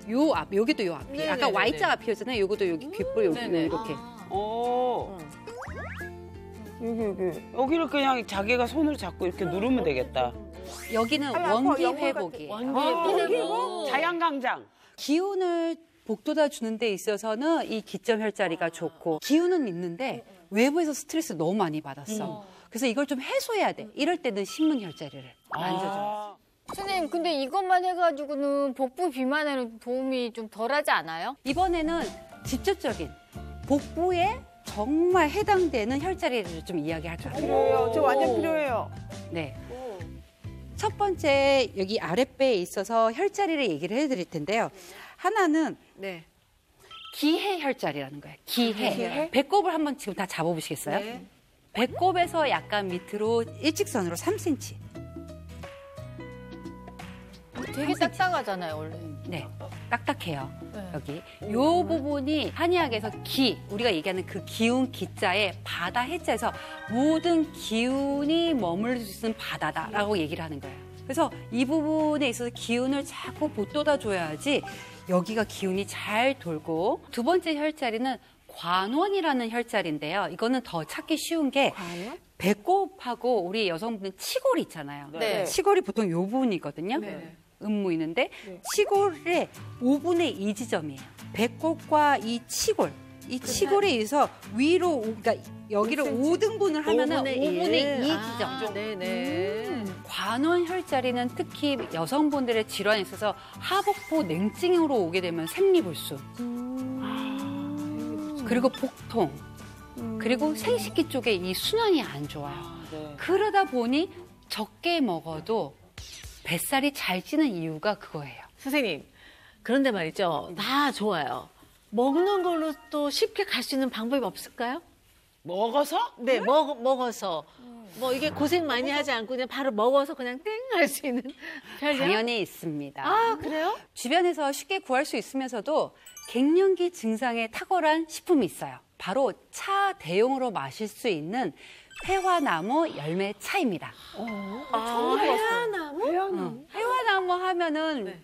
요 앞, 여기도 요 앞이. 네, 아까 네, Y자 앞이었잖아요. 요것도 여기 귓볼 여기 네, 네. 이렇게. 여기. 여기를 그냥 자기가 손으로 잡고 이렇게 누르면 되겠다. 여기는 원기 회복이에요. 원기 회복. 자양강장. 기운을 북돋아 주는 데 있어서는 이 기점 혈자리가 좋고 기운은 있는데 외부에서 스트레스 너무 많이 받았어. 그래서 이걸 좀 해소해야 돼. 이럴 때는 신문 혈자리를 만져줘요. 선생님, 근데 이것만 해가지고는 복부 비만에는 도움이 좀 덜하지 않아요? 이번에는 직접적인 복부에 정말 해당되는 혈자리를 좀 이야기할까 해요. 필요해요. 저 완전 필요해요. 네. 첫 번째 여기 아랫배에 있어서 혈자리를 얘기를 해드릴 텐데요. 하나는 네. 기해 혈자리라는 거예요. 기해. 배꼽을 한번 지금 다 잡아보시겠어요? 네. 배꼽에서 약간 밑으로 일직선으로 3cm. 되게 딱딱하잖아요, 원래. 네, 딱딱해요. 네. 여기 요 부분이 한의학에서 기, 우리가 얘기하는 그 기운 기자에 바다 해자에서 모든 기운이 머물 수 있는 바다다라고 얘기를 하는 거예요. 그래서 이 부분에 있어서 기운을 자꾸 북돋아 줘야지 여기가 기운이 잘 돌고. 두 번째 혈자리는 관원이라는 혈자리인데요. 이거는 더 찾기 쉬운 게 배꼽하고 우리 여성분은 치골이 있잖아요. 네. 치골이 보통 요 부분이거든요. 음무이는데 치골의 5분의 2 지점이에요. 배꼽과 이 치골. 이 치골에 의해서 위로, 그러니까 여기를 5등분을 하면은 5분의 2 지점. 네네. 관원 혈자리는 특히 여성분들의 질환에 있어서 하복부 냉증으로 오게 되면 생리불순, 그리고 복통, 그리고 생식기 쪽에 이 순환이 안 좋아요. 그러다 보니 적게 먹어도 뱃살이 잘 찌는 이유가 그거예요. 선생님, 그런데 말이죠. 다 좋아요. 먹는 걸로 또 쉽게 갈 수 있는 방법이 없을까요? 먹어서? 네, 먹어서. 뭐 이게 고생 많이 하지 않고 그냥 바로 먹어서 그냥 땡 할 수 있는 편이요? 당연히 있습니다. 아, 그래요? 주변에서 쉽게 구할 수 있으면서도 갱년기 증상에 탁월한 식품이 있어요. 바로 차 대용으로 마실 수 있는 회화나무 열매 차입니다. 해화나무? 회화나무 하면은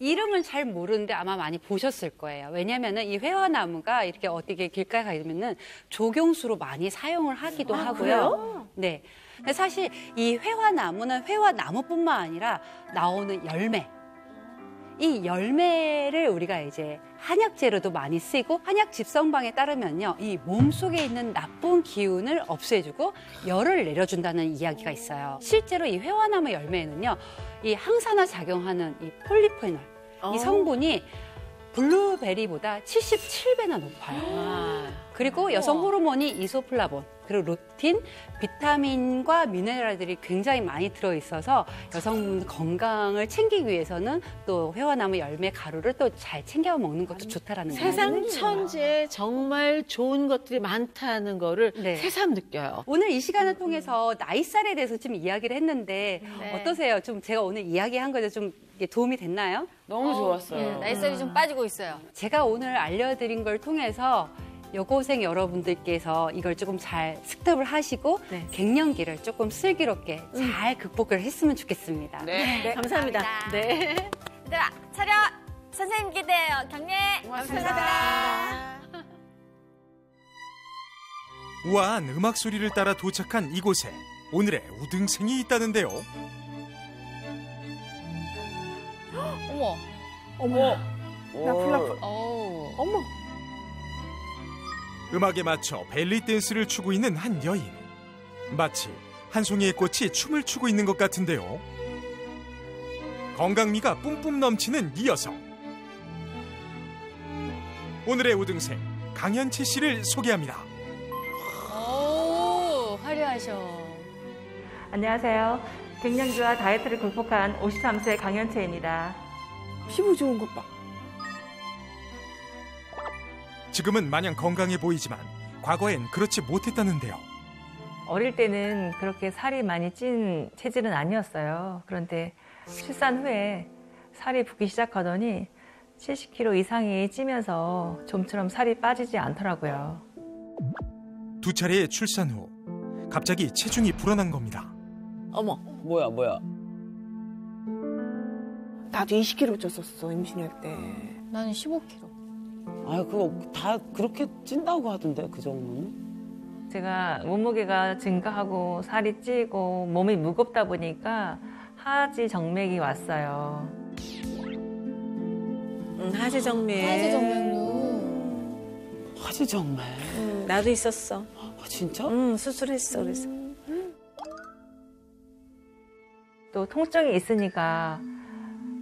이름은 잘 모르는데 아마 많이 보셨을 거예요. 왜냐면은 이 회화나무가 이렇게 어떻게 길가에 가면은 조경수로 많이 사용을 하기도 하고요. 그래요? 네. 근데 사실 이 회화나무는 회화나무뿐만 아니라 나오는 열매. 이 열매를 우리가 이제 한약재로도 많이 쓰이고 한약 집성방에 따르면요. 이 몸속에 있는 나쁜 기운을 없애주고 열을 내려준다는 이야기가 있어요. 실제로 이 회화나무 열매에는요. 이 항산화 작용하는 이 폴리페놀 이 성분이 블루베리보다 77배나 높아요. 그리고 여성 호르몬이 이소플라본, 그리고 루틴, 비타민과 미네랄들이 굉장히 많이 들어있어서 여성 건강을 챙기기 위해서는 또 회화나무 열매 가루를 또 잘 챙겨 먹는 것도 좋다라는 거예요. 세상 천지에 정말 좋은 것들이 많다는 거를 네. 새삼 느껴요. 오늘 이 시간을 통해서 나이살에 대해서 좀 이야기를 했는데 어떠세요? 좀 제가 오늘 이야기한 거에 좀 도움이 됐나요? 너무 좋았어요. 나이살이 좀 빠지고 있어요. 제가 오늘 알려드린 걸 통해서 여고생 여러분들께서 이걸 조금 잘 습득을 하시고 네. 갱년기를 조금 슬기롭게 잘 극복을 했으면 좋겠습니다. 네, 감사합니다. 네. 얘들아, 차렷! 선생님 기대해요. 경례! 감사합니다. 우아한 음악 소리를 따라 도착한 이곳에 오늘의 우등생이 있다는데요. 어머, 어머. 나 플라프. 어우. 어머. 음악에 맞춰 벨리 댄스를 추고 있는 한 여인. 마치 한 송이의 꽃이 춤을 추고 있는 것 같은데요. 건강미가 뿜뿜 넘치는 이 여성. 오늘의 우등생 강현채 씨를 소개합니다. 오, 화려하셔. 안녕하세요. 갱년기와 다이어트를 극복한 53세 강현채입니다. 피부 좋은 것 봐. 지금은 마냥 건강해 보이지만 과거엔 그렇지 못했다는데요. 어릴 때는 그렇게 살이 많이 찐 체질은 아니었어요. 그런데 출산 후에 살이 붓기 시작하더니 70kg 이상이 찌면서 좀처럼 살이 빠지지 않더라고요. 두 차례의 출산 후 갑자기 체중이 불어난 겁니다. 어머. 뭐야. 나도 20kg 쪘었어, 임신할 때. 나는 15kg. 아, 그거 다 그렇게 찐다고 하던데, 그 정도는? 제가 몸무게가 증가하고 살이 찌고 몸이 무겁다 보니까 하지 정맥이 왔어요. 하지정맥. 하지정맥류. 하지 정말. 나도 있었어. 아, 진짜? 수술했어. 그래서. 또 통증이 있으니까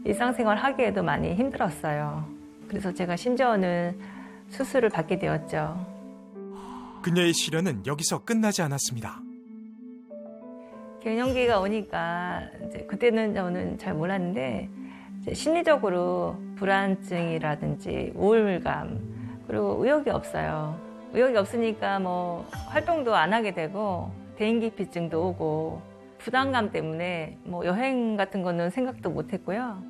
일상생활 하기에도 많이 힘들었어요. 그래서 제가 심지어는 수술을 받게 되었죠. 그녀의 시련은 여기서 끝나지 않았습니다. 갱년기가 오니까 이제 그때는 저는 잘 몰랐는데 이제 심리적으로 불안증이라든지 우울감 그리고 의욕이 없어요. 의욕이 없으니까 뭐 활동도 안 하게 되고 대인기피증도 오고 부담감 때문에 뭐 여행 같은 거는 생각도 못 했고요.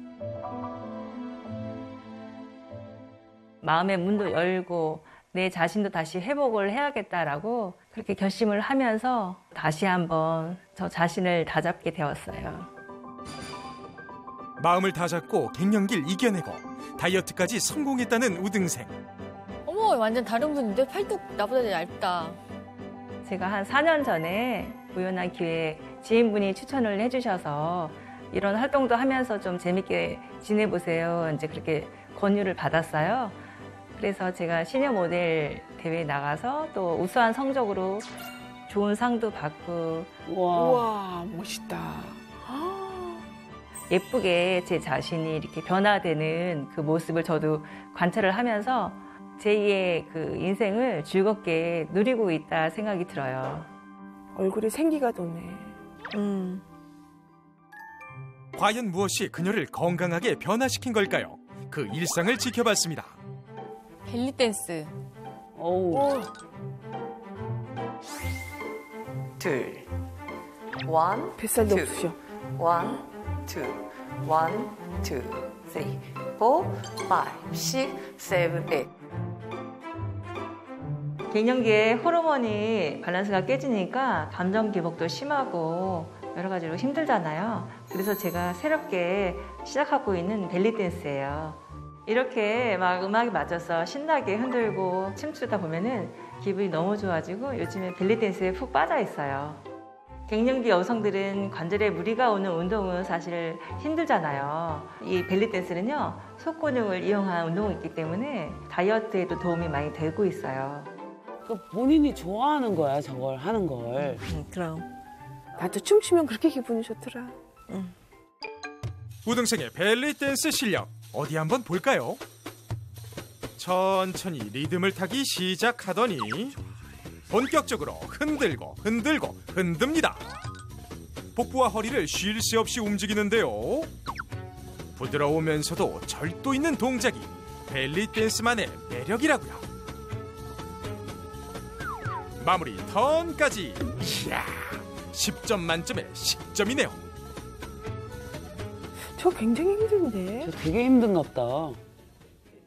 마음의 문도 열고 내 자신도 다시 회복을 해야겠다라고 그렇게 결심을 하면서 다시 한번 저 자신을 다잡게 되었어요. 마음을 다잡고 갱년기를 이겨내고 다이어트까지 성공했다는 우등생. 어머, 완전 다른 분인데 팔뚝 나보다 얇다. 제가 한 4년 전에 우연한 기회에 지인분이 추천을 해주셔서 이런 활동도 하면서 좀 재밌게 지내보세요. 이제 그렇게 권유를 받았어요. 그래서 제가 시니어 모델 대회에 나가서 또 우수한 성적으로 좋은 상도 받고 우와, 멋있다. 예쁘게 제 자신이 이렇게 변화되는 그 모습을 저도 관찰을 하면서 제2의 그 인생을 즐겁게 누리고 있다 생각이 들어요. 얼굴에 생기가 도네. 과연 무엇이 그녀를 건강하게 변화시킨 걸까요? 그 일상을 지켜봤습니다. 벨리 댄스. 어우. 둘, 원, 뱃살도 투. 없으셔. 원, 투, 원, 투, 쓰리, 포, 파이브, 식, 세븐, 에잇. 갱년기에 호르몬이 밸런스가 깨지니까 감정 기복도 심하고 여러 가지로 힘들잖아요. 그래서 제가 새롭게 시작하고 있는 벨리 댄스예요. 이렇게 막 음악에 맞춰서 신나게 흔들고 춤추다 보면은 기분이 너무 좋아지고 요즘에 벨리 댄스에 푹 빠져 있어요. 갱년기 여성들은 관절에 무리가 오는 운동은 사실 힘들잖아요. 이 벨리 댄스는요, 속근육을 이용한 운동이기 때문에 다이어트에도 도움이 많이 되고 있어요. 그 본인이 좋아하는 거야, 저걸 하는 걸. 그럼. 나도 춤추면 그렇게 기분이 좋더라. 우등생의 벨리 댄스 실력 어디 한번 볼까요? 천천히 리듬을 타기 시작하더니 본격적으로 흔들고 흔듭니다. 복부와 허리를 쉴 새 없이 움직이는데요. 부드러우면서도 절도 있는 동작이 벨리 댄스만의 매력이라고요. 마무리 턴까지 이야 10점 만점에 10점이네요. 저 굉장히 힘든데. 저 되게 힘든가 보다.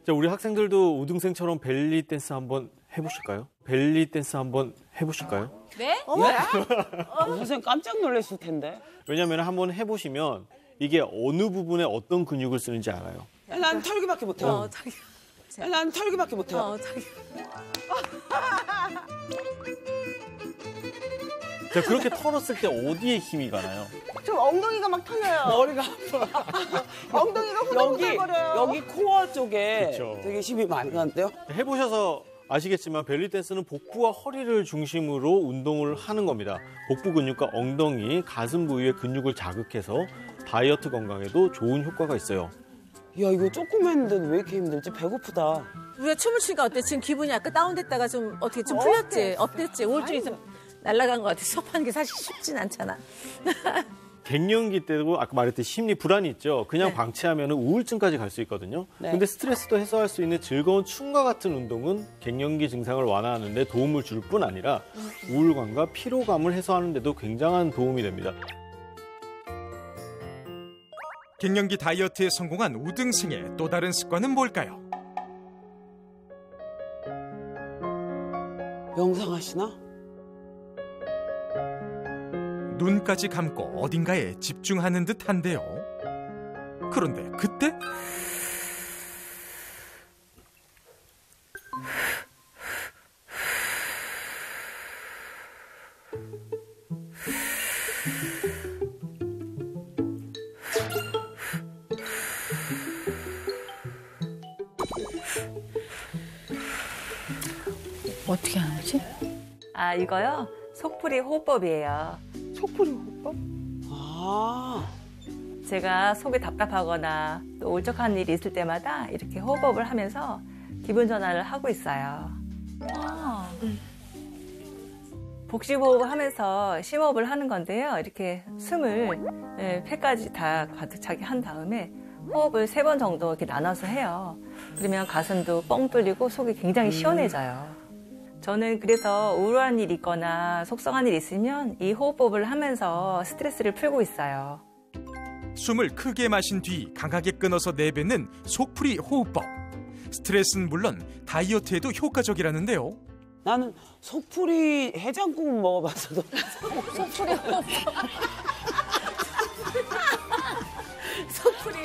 자, 우리 학생들도 우등생처럼 벨리 댄스 한번 해보실까요? 벨리 댄스 한번 해보실까요? 네? 선생님 깜짝 놀랐을 텐데. 왜냐하면 한번 해보시면 이게 어느 부분에 어떤 근육을 쓰는지 알아요. 난 털기밖에 못해요. 난 털기밖에 못해요. 자, 그렇게 털었을 때 어디에 힘이 가나요? 좀 엉덩이가 막 털려요. 머리가 아파. 엉덩이가 후들후들거려요. 여기 코어 쪽에 그쵸. 되게 힘이 많이 가는데요. 해보셔서 아시겠지만 벨리 댄스는 복부와 허리를 중심으로 운동을 하는 겁니다. 복부 근육과 엉덩이, 가슴 부위의 근육을 자극해서 다이어트 건강에도 좋은 효과가 있어요. 야, 이거 조금 했는데 왜 이렇게 힘들지? 배고프다. 우리가 춤을 추니까 어때? 지금 기분이 약간 다운됐다가 좀 어떻게 좀 풀렸지? 업됐지? 우울증이 좀 날아간 것 같아. 수업하는 게 사실 쉽진 않잖아. 갱년기 때도 아까 말했듯이 심리 불안이 있죠. 그냥 방치하면 우울증까지 갈 수 있거든요. 네. 근데 스트레스도 해소할 수 있는 즐거운 춤과 같은 운동은 갱년기 증상을 완화하는 데 도움을 줄 뿐 아니라 우울감과 피로감을 해소하는 데도 굉장한 도움이 됩니다. 갱년기 다이어트에 성공한 우등생의 또 다른 습관은 뭘까요? 명상하시나? 눈까지 감고 어딘가에 집중하는 듯한데요. 그런데 그때 어떻게 하는 거지? 아, 이거요? 속풀이 호흡법이에요. 속풀이 호흡법? 아, 제가 속이 답답하거나 또 울적한 일이 있을 때마다 이렇게 호흡법을 하면서 기분 전환을 하고 있어요. 복식호흡을 하면서 심호흡을 하는 건데요. 이렇게 숨을 폐까지 다 가득 차게 한 다음에 호흡을 3번 정도 이렇게 나눠서 해요. 그러면 가슴도 뻥 뚫리고 속이 굉장히 시원해져요. 저는 그래서 우울한 일 있거나 속상한 일 있으면 이 호흡법을 하면서 스트레스를 풀고 있어요. 숨을 크게 마신 뒤 강하게 끊어서 내뱉는 속풀이 호흡법. 스트레스는 물론 다이어트에도 효과적이라는데요. 나는 속풀이 해장국 먹어봤어도. 속풀이 호흡. 속풀이.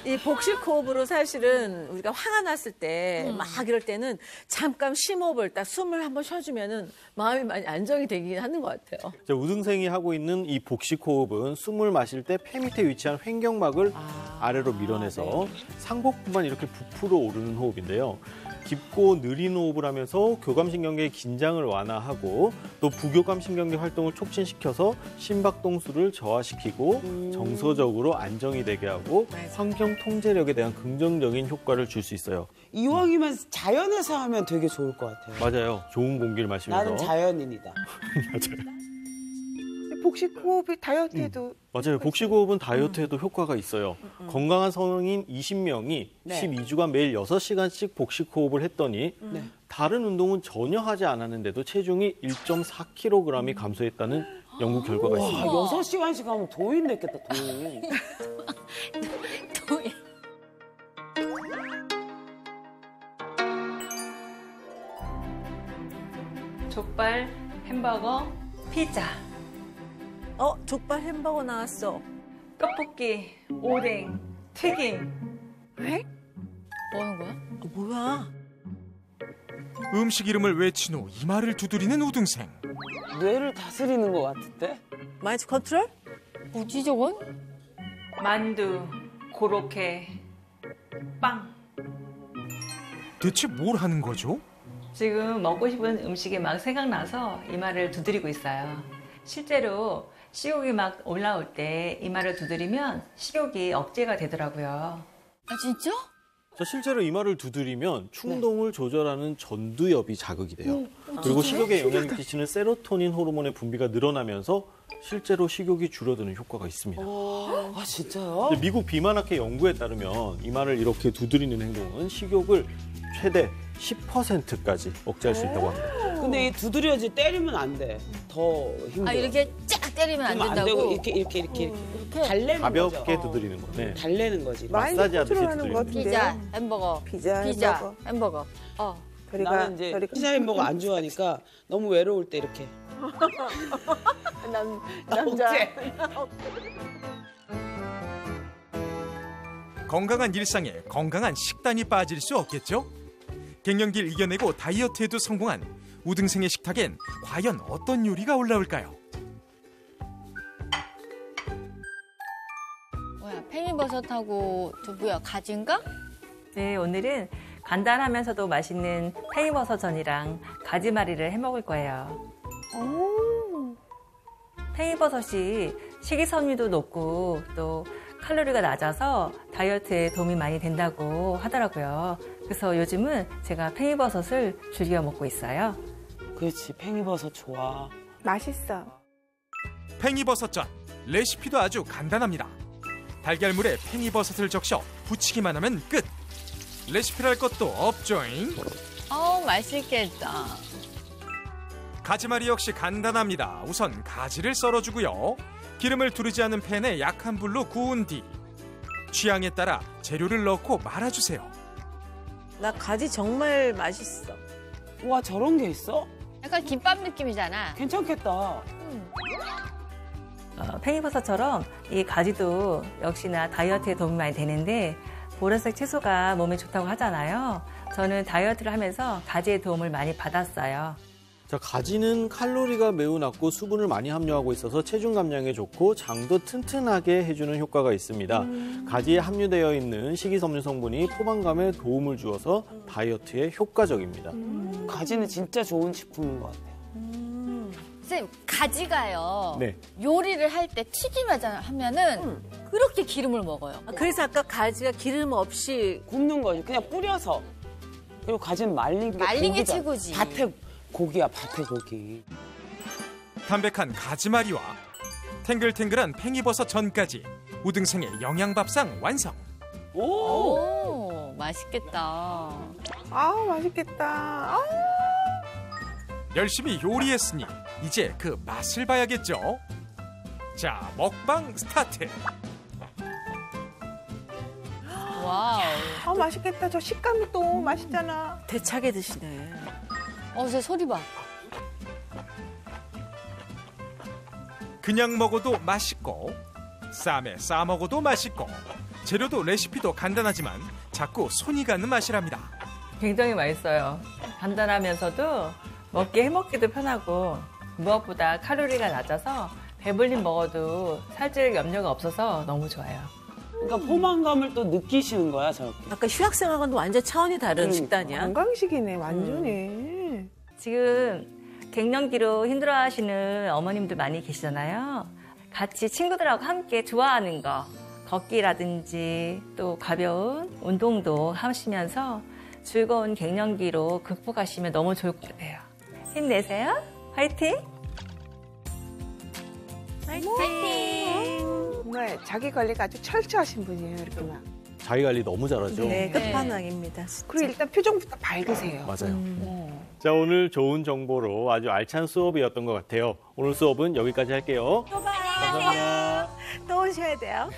이 복식 호흡으로 사실은 우리가 화가 났을 때 막 이럴 때는 잠깐 심호흡을 딱 숨을 한번 쉬어주면은 마음이 많이 안정이 되긴 하는 것 같아요. 자, 우등생이 하고 있는 이 복식 호흡은 숨을 마실 때 폐 밑에 위치한 횡격막을 아래로 밀어내서 상복부만 이렇게 부풀어 오르는 호흡인데요. 깊고 느린 호흡을 하면서 교감신경계의 긴장을 완화하고 또 부교감신경계 활동을 촉진시켜서 심박동수를 저하시키고 정서적으로 안정이 되게 하고 환경 통제력에 대한 긍정적인 효과를 줄 수 있어요. 이왕이면 자연에서 하면 되게 좋을 것 같아요. 맞아요. 좋은 공기를 마시면서. 나는 자연인이다. 맞아요. 복식 호흡이 다이어트에도 맞아요. 복식호흡은 다이어트에도 효과가 있어요. 건강한 성인 20명이 네. 12주간 매일 6시간씩 복식호흡을 했더니 다른 운동은 전혀 하지 않았는데도 체중이 1.4kg이 감소했다는 연구 결과가 와, 있습니다. 6시간씩 하면 도인 됐겠다, 도인. 족발, 햄버거, 피자. 족발 햄버거 나왔어. 떡볶이, 오뎅, 튀김. 뭐 하는 거야? 뭐야? 음식 이름을 외친 후 이마를 두드리는 우등생. 뇌를 다스리는 것 같은데? 마인드 컨트롤? 뭐지 저건? 만두, 고로케, 빵. 대체 뭘 하는 거죠? 지금 먹고 싶은 음식이 막 생각나서 이마를 두드리고 있어요. 실제로 식욕이 막 올라올 때 이마를 두드리면 식욕이 억제가 되더라고요. 아 진짜? 자, 실제로 이마를 두드리면 충동을 조절하는 전두엽이 자극이 돼요. 그리고 식욕에 영향을 끼치는 세로토닌 호르몬의 분비가 늘어나면서 실제로 식욕이 줄어드는 효과가 있습니다. 아, 진짜요? 근데 미국 비만학회 연구에 따르면 이마를 이렇게 두드리는 행동은 식욕을 최대 10%까지 억제할 수 있다고 합니다. 근데 이 두드려지 때리면 안 돼. 더 힘들어. 아 이렇게 쫙 때리면 안 그러면 된다고? 안 되고 이렇게 달래는 가볍게 거죠. 두드리는 거. 네. 달래는 거지. 마인드 마사지 하듯이 컨트롤하는 것 두드리는 같은데요. 피자, 햄버거, 피자, 햄버거. 나는 이제 피자 햄버거 안 좋아하니까 너무 외로울 때 이렇게. 남자. 건강한 일상에 건강한 식단이 빠질 수 없겠죠? 갱년기를 이겨내고 다이어트에도 성공한 우등생의 식탁엔 과연 어떤 요리가 올라올까요? 뭐야 팽이버섯하고 가지인가? 네, 오늘은 간단하면서도 맛있는 팽이버섯전이랑 가지말이를 해 먹을 거예요. 팽이버섯이 식이섬유도 높고 또 칼로리가 낮아서 다이어트에 도움이 많이 된다고 하더라고요. 그래서 요즘은 제가 팽이버섯을 즐겨 먹고 있어요. 그렇지, 팽이버섯 좋아. 맛있어. 팽이버섯전 레시피도 아주 간단합니다. 달걀물에 팽이버섯을 적셔 부치기만 하면 끝. 레시피를 할 것도 없죠잉. 맛있겠다. 가지말이 역시 간단합니다. 우선 가지를 썰어주고요. 기름을 두르지 않은 팬에 약한 불로 구운 뒤 취향에 따라 재료를 넣고 말아주세요. 나 가지 정말 맛있어. 와, 저런 게 있어? 약간 김밥 느낌이잖아. 괜찮겠다. 팽이버섯처럼 이 가지도 역시나 다이어트에 도움이 많이 되는데 보라색 채소가 몸에 좋다고 하잖아요. 저는 다이어트를 하면서 가지의 도움을 많이 받았어요. 자, 가지는 칼로리가 매우 낮고 수분을 많이 함유하고 있어서 체중 감량에 좋고 장도 튼튼하게 해주는 효과가 있습니다. 가지에 함유되어 있는 식이섬유 성분이 포만감에 도움을 주어서 다이어트에 효과적입니다. 가지는 진짜 좋은 식품인 것 같아요. 선생님 가지가요. 네. 요리를 할 때 튀김하면은 그렇게 기름을 먹어요. 그래서 아까 가지가 기름 없이 굽는 거지. 그냥 뿌려서. 그리고 가지는 말린 게 말린 게 고기다. 최고지. 밭에 고기야, 밭에 고기. 담백한 가지말이와 탱글탱글한 팽이버섯 전까지 우등생의 영양밥상 완성. 오, 맛있겠다. 아우 맛있겠다. 아우. 열심히 요리했으니 이제 그 맛을 봐야겠죠. 자, 먹방 스타트. 와우. 아 맛있겠다. 저 식감이 또 맛있잖아. 대차게 드시네. 제 소리 봐. 그냥 먹어도 맛있고 쌈에 싸 먹어도 맛있고 재료도 레시피도 간단하지만 자꾸 손이 가는 맛이랍니다. 굉장히 맛있어요. 간단하면서도 먹기 해먹기도 편하고 무엇보다 칼로리가 낮아서 배불림 먹어도 살찔 염려가 없어서 너무 좋아요. 그러니까 포만감을 또 느끼시는 거야, 저렇게. 아까 휴학생하고는 완전 차원이 다른 식단이야. 건강식이네 완전히. 지금 갱년기로 힘들어하시는 어머님들 많이 계시잖아요. 같이 친구들하고 함께 좋아하는 거, 걷기라든지 또 가벼운 운동도 하시면서 즐거운 갱년기로 극복하시면 너무 좋을 것 같아요. 힘내세요. 화이팅! 정말 자기 관리가 아주 철저하신 분이에요. 이렇게 막. 자기 관리 너무 잘하죠. 네, 끝판왕입니다. 그리고 일단 표정부터 밝으세요. 맞아요. 자, 오늘 좋은 정보로 아주 알찬 수업이었던 것 같아요. 오늘 수업은 여기까지 할게요. 감사합니다. 또 오셔야 돼요.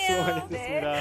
수고 많으셨습니다.